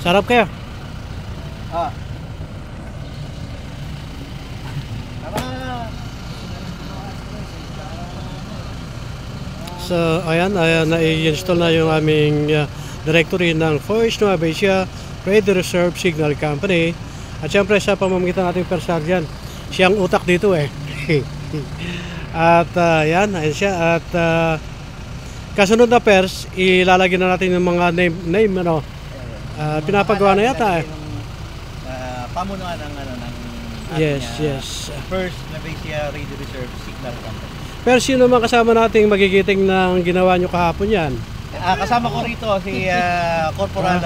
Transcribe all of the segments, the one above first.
Sarap kayo. Ah. So, ayan, na-install na yung aming directory ng Force Nueva Ecija Radio Reserve Signal Company. At syempre sa pamamagitan nating persarjan, siyang utak dito eh. At yan, ayan siya. At kasunod na pers, ilalagay na natin yung mga name ano. Pinapagawa na yata eh. Pamunuan ng Yes. First Nueva Ecija Radio Reserve Signal Company. Pero sino naman kasama nating magigiting ng ginawa nyo kahapon yan? Kasama ko rito si Corporal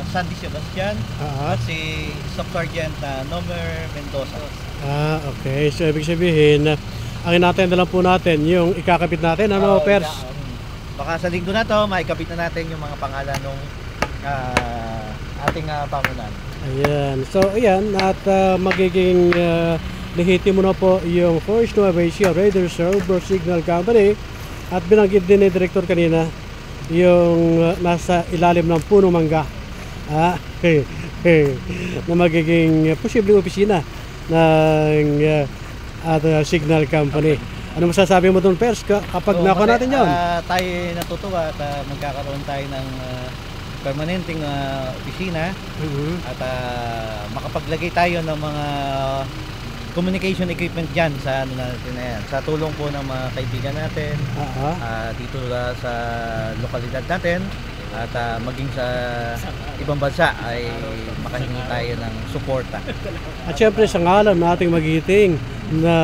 Sandy Sebastian at si Staff Sergeant Nomer Mendoza. Okay. So, ibig sabihin, ang inatin na lang po natin yung ikakabit natin. Ano, pers? Baka sa linggo na to, maikabit na natin yung mga pangalan ng ating pamunan. Ayan. So, ayan. At magiging lehitimo na po yung Force Nueva Ecija Radio Reserve Signal Company. At binanggit din ni Director kanina yung nasa ilalim ng puno mangga na magiging posibleng opisina ng Signal Company. Ano masasabi mo doon, Pers, kapag nakuha natin yun? Tayo natutuwa at magkakaroon tayo ng permanenteng opisina at makapaglagay tayo ng mga communication equipment dyan sa ano natin na yan. Sa tulong po ng mga kaibigan natin dito sa lokalidad natin at maging sa ibang bansa ay makahingi tayo ng suporta. At syempre sa ngalan ng ating magiting na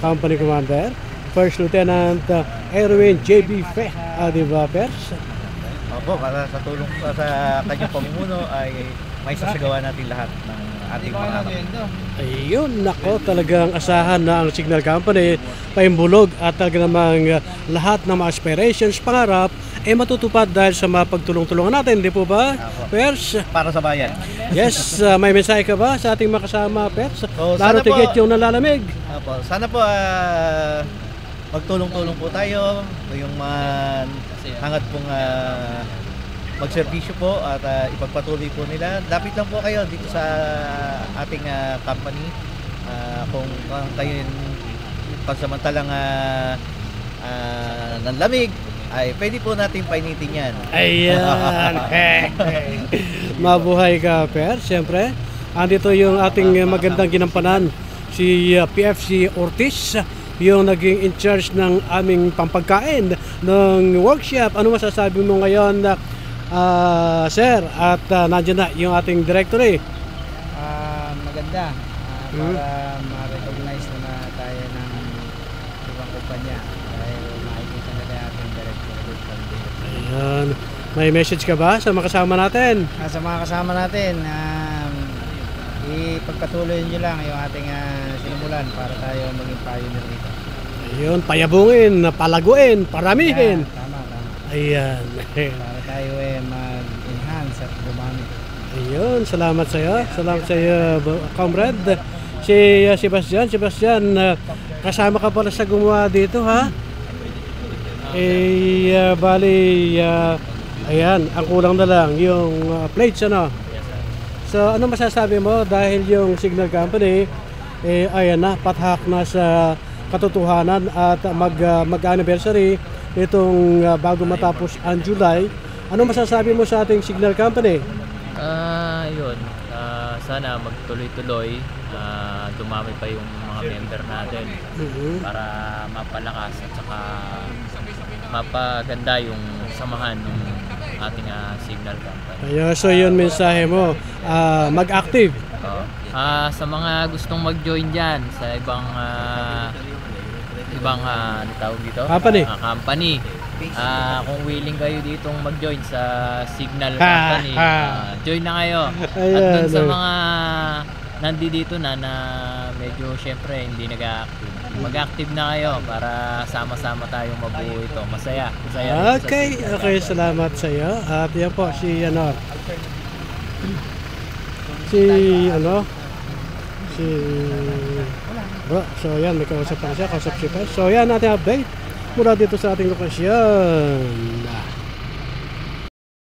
Company Commander, First Lieutenant Erwin J.B. Fe, di ba, Pers? Opo, para sa tulong sa kanyang pamumuno ay may sasagawa natin lahat ng ating mga ayun, nako, talagang asahan na ang Signal Company paimbulog at talaga namang lahat ng mga aspirations, pangarap ay matutupad dahil sa mga pagtulong-tulungan natin, di po ba, Pers? Para sa bayan. Yes, may mensahe ka ba sa ating makasama, Pers? Lalo tigit yung nalalamig. Opo, sana po magtulong-tulong po tayo, yung mga hangad pong magserbisyo po at ipagpatuloy po nila. Lapit lang po kayo dito sa ating company. Kung kayo pagsamantalang nanlamig, ay pwede po natin painitin yan. Ayan. Mabuhay ka, Per. Siyempre, andito yung ating magandang ginampanan, si PFC Ortiz, yung naging in charge ng aming pampagkain ng workshop. Ano masasabi mo ngayon, sir? At nandiyan na yung ating directory. Maganda para ma-recognize na tayo ng ibang kumpanya dahil makikita na ating directory. Ayan. May message ka ba sa mga kasama natin? Sa mga kasama natin, ipagpatuloy nyo lang yung ating sinimulan para tayo maging pioneer dito. Ayun, payabungin, palaguin, paramihin. Tama. Ayan. Para tayo mag-enhance at dumami. Ayun, salamat sa iyo. Salamat sa iyo, comrade. Si Sebastian, kasama ka pala sa gumawa dito, ha? Bali, ayan, ang kulang na lang yung plates, ano? So, ano masasabi mo dahil yung Signal Company, ayan na, pathak na sa katotohanan at mag-anniversary itong bago matapos ang July. Ano masasabi mo sa ating Signal Company? Yun, sana magtuloy-tuloy, dumami pa yung mga member natin para mapalakas at saka mapaganda yung samahan ng ating Signal Company. Ayun, so yun mensahe mo, mag-active. Sa mga gustong mag-join dyan sa ibang ano tawag dito? Company. Kung willing kayo ditong mag-join sa Signal Company, join na kayo. At dun sa mga nandito na medyo syempre hindi nag-active, mag-active na kayo para sama-sama tayong mabuo ito. Masaya. Okay, salamat sa iyo. At yan po si Bro, so yan, may kausap pa siya, kausap si Pes. So yan, ating update mula dito sa ating lokasyon.